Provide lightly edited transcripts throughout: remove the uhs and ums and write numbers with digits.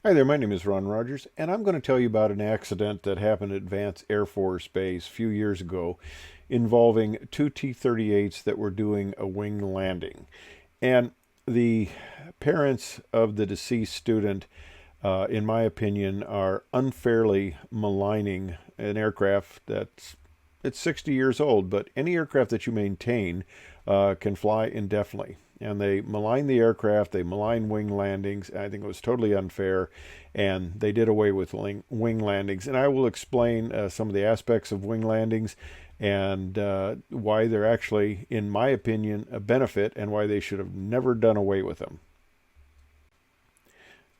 Hi there, my name is Ron Rogers, and I'm going to tell you about an accident that happened at Vance Air Force Base a few years ago involving two T-38s that were doing a wing landing. And the parents of the deceased student, in my opinion, are unfairly maligning an aircraft it's 60 years old, but any aircraft that you maintain can fly indefinitely. And they malign the aircraft, they malign wing landings. I think it was totally unfair, and they did away with wing landings. And I will explain some of the aspects of wing landings and why they're actually, in my opinion, a benefit and why they should have never done away with them.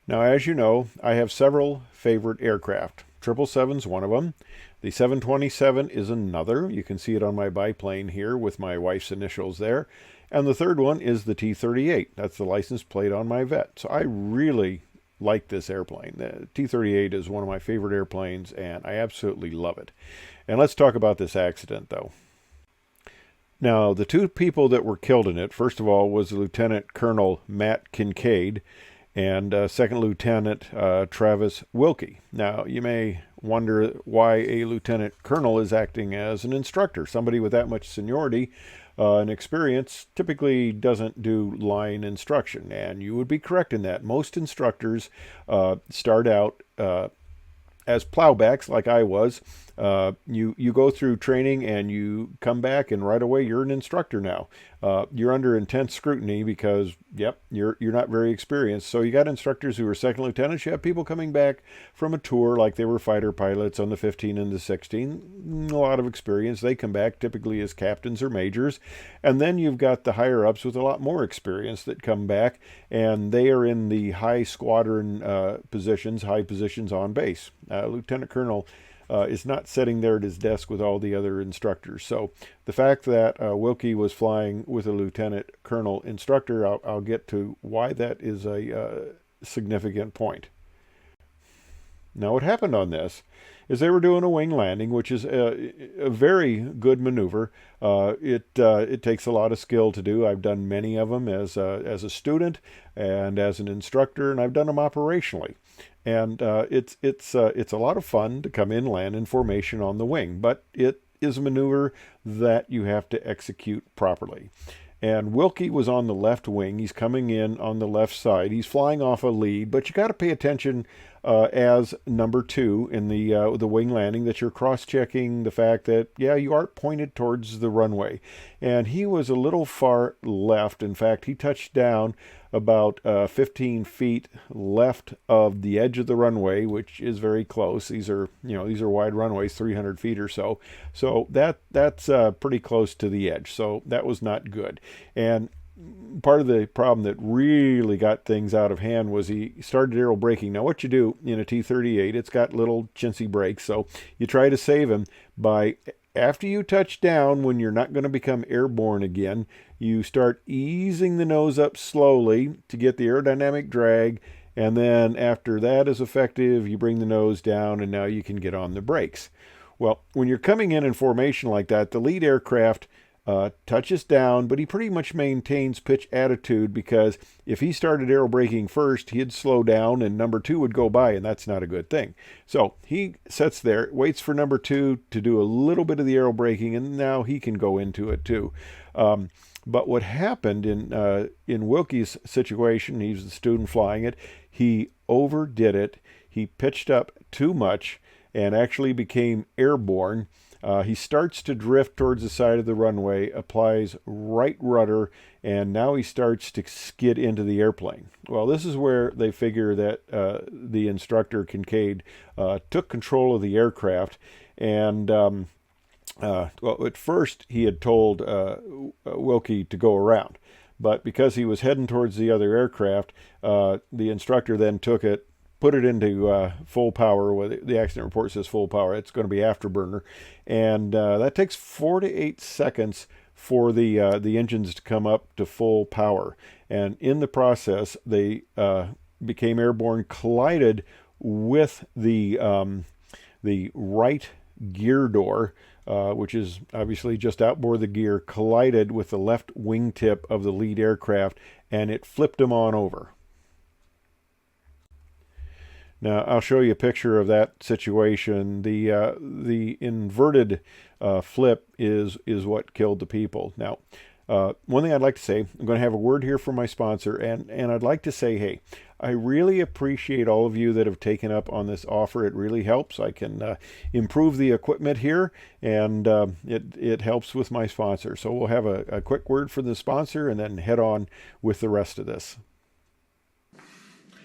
Now, as you know, I have several favorite aircraft. 777 is one of them. The 727 is another. You can see it on my biplane here with my wife's initials there. And the third one is the T-38. That's the license plate on my vet. So I really like this airplane. The T-38 is one of my favorite airplanes, and I absolutely love it. And let's talk about this accident, though. Now, the two people that were killed in it, first of all, was Lieutenant Colonel Matt Kincaid and Second Lieutenant Travis Wilkie. Now, you may wonder why a lieutenant colonel is acting as an instructor. Somebody with that much seniority and experience typically doesn't do line instruction, and you would be correct in that. Most instructors start out as plowbacks, like I was. You go through training and you come back, and right away you're an instructor now. You're under intense scrutiny because, yep, you're not very experienced. So you got instructors who are second lieutenants. You have people coming back from a tour like they were fighter pilots on the 15 and the 16. A lot of experience. They come back typically as captains or majors. And then you've got the higher ups with a lot more experience that come back, and they are in the high squadron positions, high positions on base. Lieutenant Colonel is not sitting there at his desk with all the other instructors. So the fact that Wilkie was flying with a lieutenant colonel instructor, I'll get to why that is a significant point. Now, what happened on this is they were doing a wing landing, which is a very good maneuver. It takes a lot of skill to do. I've done many of them as a student and as an instructor, and I've done them operationally. And it's a lot of fun to come in, land in formation on the wing, but it is a maneuver that you have to execute properly. And Wilkie was on the left wing. He's coming in on the left side. He's flying off a lead, but you got to pay attention as number two in the wing landing, that you're cross-checking the fact that, yeah, you are pointed towards the runway. And he was a little far left. In fact, he touched down about 15 feet left of the edge of the runway, which is very close. These are wide runways, 300 feet or so. So that's pretty close to the edge. So that was not good. And part of the problem that really got things out of hand was he started aero braking. Now, what you do in a T-38, it's got little chintzy brakes, so you try to save him by, after you touch down, when you're not going to become airborne again, you start easing the nose up slowly to get the aerodynamic drag, and then after that is effective, you bring the nose down, and now you can get on the brakes. Well, when you're coming in formation like that, the lead aircraft touches down, but he pretty much maintains pitch attitude, because if he started aero braking first, he'd slow down and number two would go by, and that's not a good thing. So he sits there, waits for number two to do a little bit of the aero braking, and now he can go into it too. But what happened in Wilkie's situation, he's the student flying it, he overdid it. He pitched up too much and actually became airborne. He starts to drift towards the side of the runway, applies right rudder, and now he starts to skid into the airplane. Well, this is where they figure that the instructor, Kincaid, took control of the aircraft. And, well, at first he had told Wilkie to go around. But because he was heading towards the other aircraft, the instructor then took it, put it into full power. Well, the accident report says full power. It's going to be afterburner, and that takes 4 to 8 seconds for the engines to come up to full power. And in the process, they became airborne, collided with the right gear door, which is obviously just outboard the gear, collided with the left wingtip of the lead aircraft, and it flipped them on over. Now, I'll show you a picture of that situation. The inverted flip is what killed the people. Now, one thing I'd like to say, I'm going to have a word here from my sponsor, and I'd like to say, hey, I really appreciate all of you that have taken up on this offer. It really helps. I can improve the equipment here, and it helps with my sponsor. So we'll have a quick word for the sponsor and then head on with the rest of this.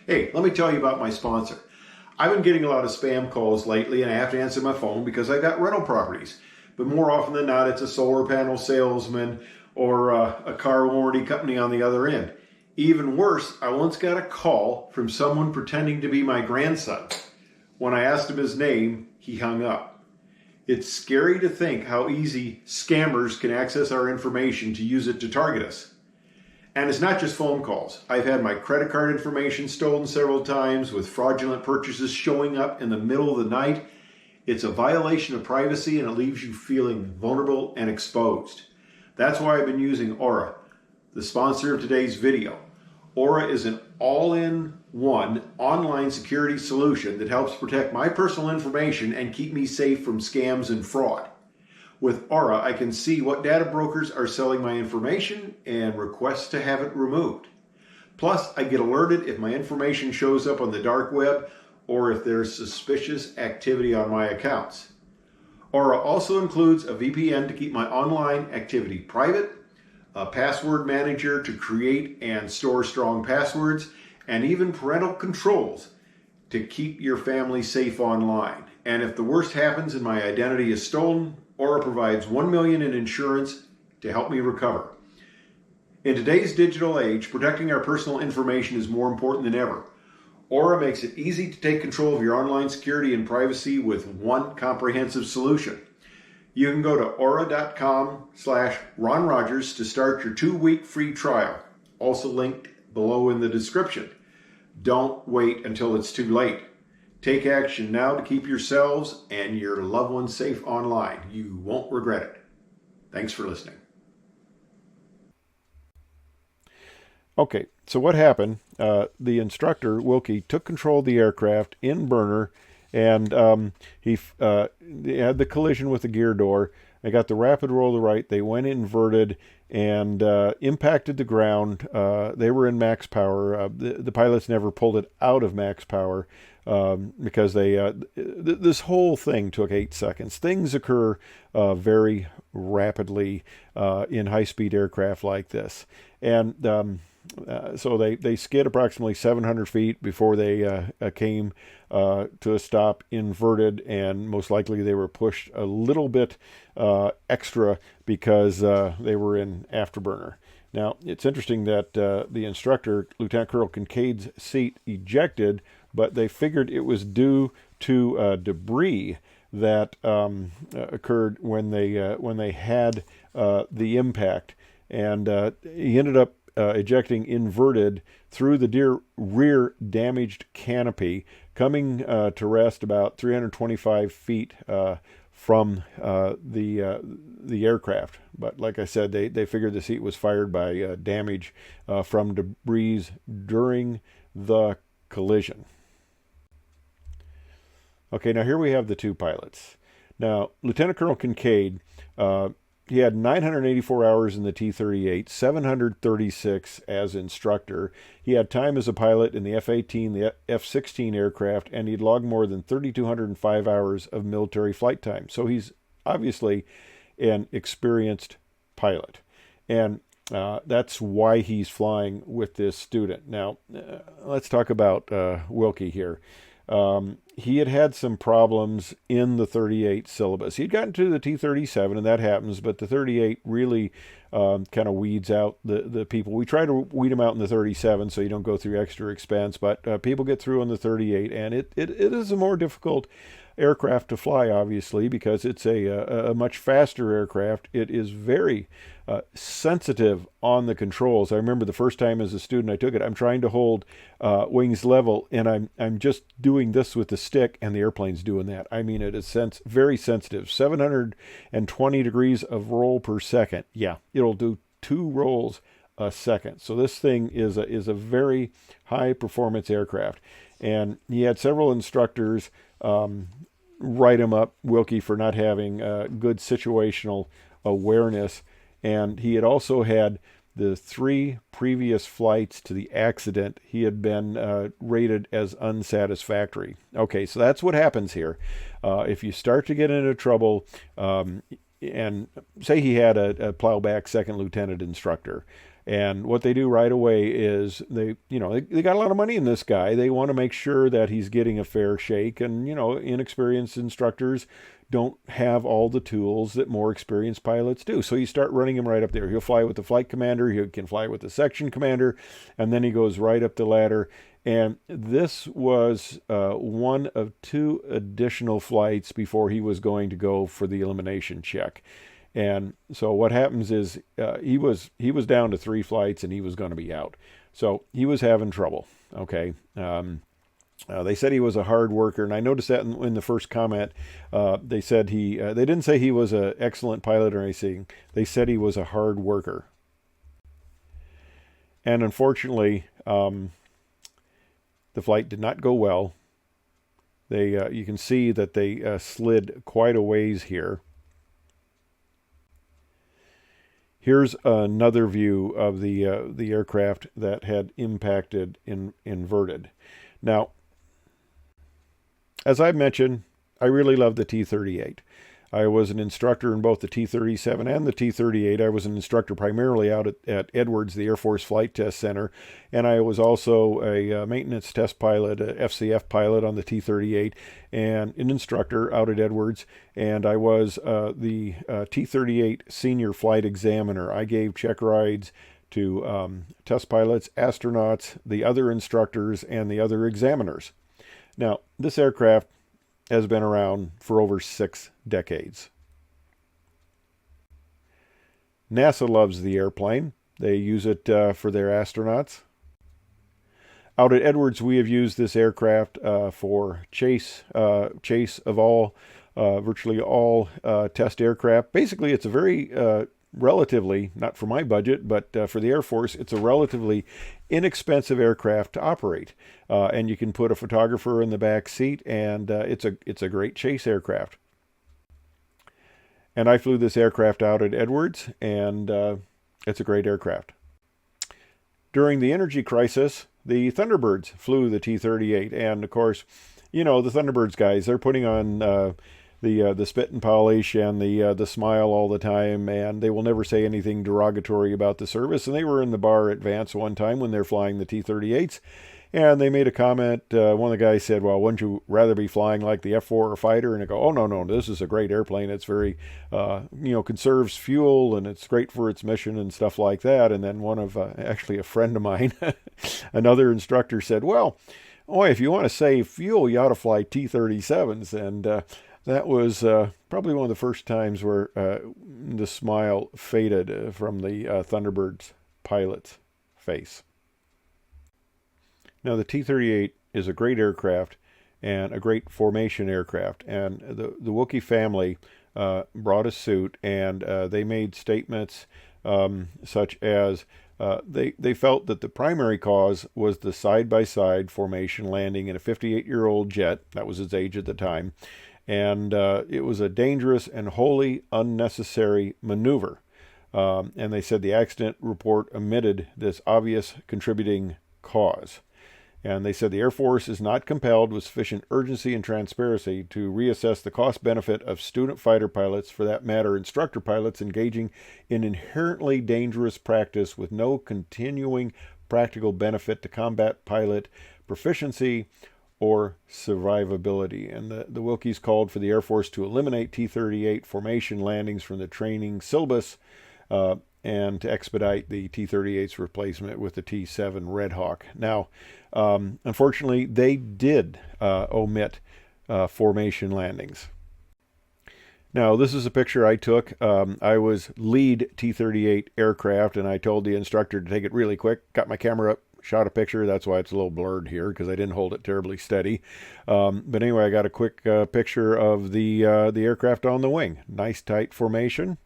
Hey, let me tell you about my sponsor. I've been getting a lot of spam calls lately, and I have to answer my phone because I got rental properties. But more often than not, it's a solar panel salesman or a car warranty company on the other end. Even worse, I once got a call from someone pretending to be my grandson. When I asked him his name, he hung up. It's scary to think how easy scammers can access our information to use it to target us. And it's not just phone calls. I've had my credit card information stolen several times with fraudulent purchases showing up in the middle of the night. It's a violation of privacy, and it leaves you feeling vulnerable and exposed. That's why I've been using Aura, the sponsor of today's video. Aura is an all-in-one online security solution that helps protect my personal information and keep me safe from scams and fraud. With Aura, I can see what data brokers are selling my information and request to have it removed. Plus, I get alerted if my information shows up on the dark web or if there's suspicious activity on my accounts. Aura also includes a VPN to keep my online activity private, a password manager to create and store strong passwords, and even parental controls to keep your family safe online. And if the worst happens and my identity is stolen, Aura provides $1 million in insurance to help me recover. In today's digital age, protecting our personal information is more important than ever. Aura makes it easy to take control of your online security and privacy with one comprehensive solution. You can go to aura.com/Ron Rogers to start your 2-week free trial, also linked below in the description. Don't wait until it's too late. Take action now to keep yourselves and your loved ones safe online. You won't regret it. Thanks for listening. Okay, so what happened? The instructor, Wilkie, took control of the aircraft in burner, and he had the collision with the gear door. They got the rapid roll to right. They went inverted and impacted the ground. They were in max power. The pilots never pulled it out of max power because this whole thing took 8 seconds. Things occur very rapidly in high-speed aircraft like this. And so they skid approximately 700 feet before they came to a stop inverted, and most likely they were pushed a little bit extra because they were in afterburner. Now, it's interesting that the instructor, Lieutenant Colonel Kincaid's seat ejected, but they figured it was due to debris that occurred when they had the impact, and he ended up ejecting inverted through the rear damaged canopy, coming to rest about 325 feet from the aircraft. But like I said, they figured the seat was fired by damage from debris during the collision. Okay, now here we have the two pilots. Now, Lieutenant Colonel Kincaid, he had 984 hours in the T-38, 736 as instructor. He had time as a pilot in the F-18, the F-16 aircraft, and he'd logged more than 3,205 hours of military flight time. So he's obviously an experienced pilot. And that's why he's flying with this student. Now, let's talk about Wilkie here. He had some problems in the 38 syllabus. He'd gotten to the T-37, and that happens, but the 38 really kind of weeds out the people. We try to weed them out in the 37 so you don't go through extra expense, but people get through on the 38, and it is a more difficult aircraft to fly, obviously, because it's a much faster aircraft. It is very sensitive on the controls. I remember the first time as a student I took it, I'm trying to hold wings level, and I'm just doing this with the stick, and the airplane's doing that. I mean, it is very sensitive. 720 degrees of roll per second. Yeah, it'll do 2 rolls a second. So this thing is a very high performance aircraft. And he had several instructors write him up, Wilkie, for not having good situational awareness. And he had also had the 3 previous flights to the accident, he had been rated as unsatisfactory. Okay, so that's what happens here. If you start to get into trouble, and say he had a plowback second lieutenant instructor, and what they do right away is they got a lot of money in this guy. They want to make sure that he's getting a fair shake. And, inexperienced instructors don't have all the tools that more experienced pilots do. So you start running him right up there. He'll fly with the flight commander. He can fly with the section commander. And then he goes right up the ladder. And this was one of 2 additional flights before he was going to go for the elimination check. And so what happens is he was down to 3 flights and he was going to be out. So he was having trouble. Okay. They said he was a hard worker, and I noticed that in the first comment. They said they didn't say he was an excellent pilot or anything. They said he was a hard worker. And unfortunately, the flight did not go well. You can see that they slid quite a ways here. Here's another view of the aircraft that had impacted inverted. Now, as I mentioned, I really love the T-38. I was an instructor in both the T-37 and the T-38. I was an instructor primarily out at Edwards, the Air Force Flight Test Center, and I was also a maintenance test pilot, a FCF pilot on the T-38, and an instructor out at Edwards, and I was the T-38 senior flight examiner. I gave check rides to test pilots, astronauts, the other instructors, and the other examiners. Now, this aircraft has been around for over 6 decades. NASA loves the airplane. They use it for their astronauts. Out at Edwards, we have used this aircraft for chase of virtually all test aircraft. Basically, it's a very relatively, not for my budget, but for the Air Force, it's a relatively inexpensive aircraft to operate. And you can put a photographer in the back seat, and it's a great chase aircraft. And I flew this aircraft out at Edwards, and it's a great aircraft. During the energy crisis, the Thunderbirds flew the T-38, and of course, the Thunderbirds guys, they're putting on the spit and polish and the smile all the time, and they will never say anything derogatory about the service. And they were in the bar at Vance one time when they're flying the T-38s, and they made a comment. One of the guys said, well, wouldn't you rather be flying like the F-4 or fighter? And they go, oh, no, this is a great airplane. It's very, conserves fuel, and it's great for its mission and stuff like that. And then actually a friend of mine, another instructor said, well, if you want to save fuel, you ought to fly T-37s. And that was probably one of the first times where the smile faded from the Thunderbirds pilot's face. Now, the T-38 is a great aircraft and a great formation aircraft. And the Wookiee family brought a suit, and they made statements such as they felt that the primary cause was the side-by-side formation landing in a 58-year-old jet. That was his age at the time. And it was a dangerous and wholly unnecessary maneuver. And they said the accident report omitted this obvious contributing cause. And they said the Air Force is not compelled with sufficient urgency and transparency to reassess the cost-benefit of student fighter pilots, for that matter, instructor pilots, engaging in inherently dangerous practice with no continuing practical benefit to combat pilot proficiency or survivability. And the Wilkies called for the Air Force to eliminate T-38 formation landings from the training syllabus and to expedite the T-38's replacement with the T-7 Red Hawk. Now, unfortunately, they did omit formation landings. Now, this is a picture I took. I was lead T-38 aircraft, and I told the instructor to take it really quick. Got my camera up, shot a picture. That's why it's a little blurred here, because I didn't hold it terribly steady. But anyway, I got a quick picture of the aircraft on the wing. Nice tight formation.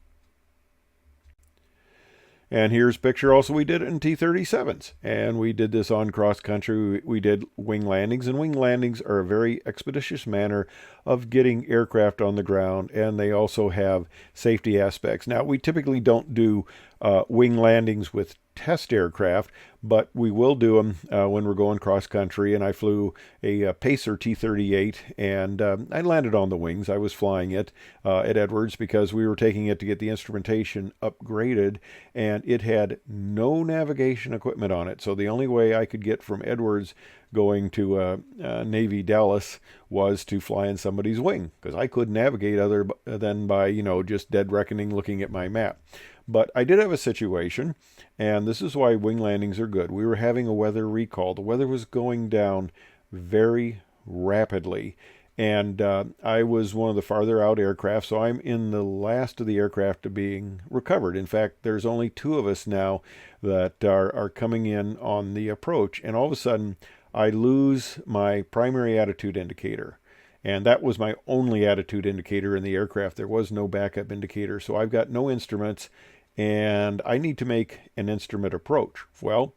And here's a picture also we did it in T-37s. And we did this on cross country. We did wing landings, and wing landings are a very expeditious manner of getting aircraft on the ground, and they also have safety aspects. Now, we typically don't do wing landings with test aircraft, but we will do them when we're going cross country. And I flew a Pacer T-38, and I landed on the wings. I was flying it at Edwards because we were taking it to get the instrumentation upgraded, and it had no navigation equipment on it. So the only way I could get from Edwards going to Navy Dallas was to fly in somebody's wing, because I couldn't navigate other than by, just dead reckoning looking at my map. But I did have a situation, and this is why wing landings are good. We were having a weather recall. The weather was going down very rapidly, and I was one of the farther out aircraft, so I'm in the last of the aircraft to being recovered. In fact, there's only 2 of us now that are coming in on the approach, and all of a sudden I lose my primary attitude indicator. And that was my only attitude indicator in the aircraft. There was no backup indicator, so I've got no instruments, and I need to make an instrument approach. Well,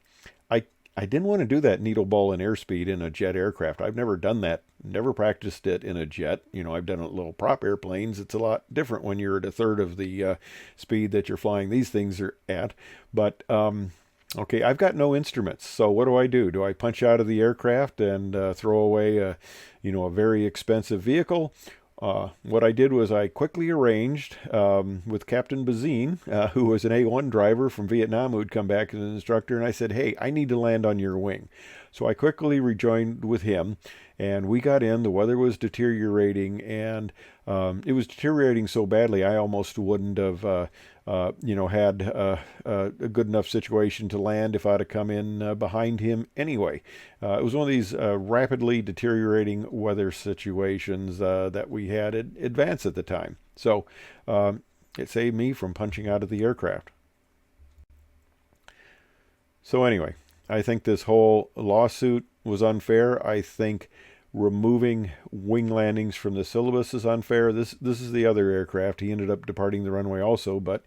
I didn't want to do that needle ball and airspeed in a jet aircraft. I've never done that, never practiced it in a jet. I've done it little prop airplanes. It's a lot different when you're at a third of the speed that you're flying these things are at. But okay, I've got no instruments, so what do? Do I punch out of the aircraft and throw away a very expensive vehicle? What I did was I quickly arranged with Captain Bazine, who was an A1 driver from Vietnam who had come back as an instructor, and I said, hey, I need to land on your wing. So I quickly rejoined with him, and we got in. The weather was deteriorating, and it was deteriorating so badly I almost wouldn't have had a good enough situation to land if I'd have come in behind him anyway. It was one of these rapidly deteriorating weather situations that we had at Vance at the time. So it saved me from punching out of the aircraft. So anyway, I think this whole lawsuit was unfair. I think removing wing landings from the syllabus is unfair. This is the other aircraft. He ended up departing the runway also, but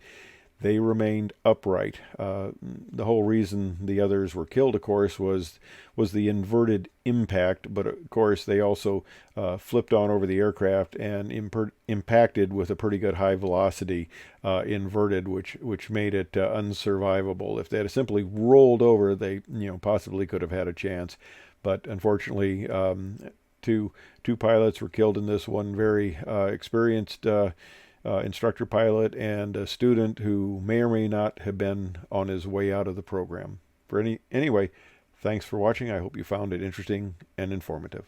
they remained upright. The whole reason the others were killed, of course, was the inverted impact, but of course they also flipped on over the aircraft and impacted with a pretty good high velocity inverted, which made it unsurvivable. If they had simply rolled over, they possibly could have had a chance. But unfortunately, two pilots were killed in this one. Very experienced instructor pilot and a student who may or may not have been on his way out of the program. Anyway, thanks for watching. I hope you found it interesting and informative.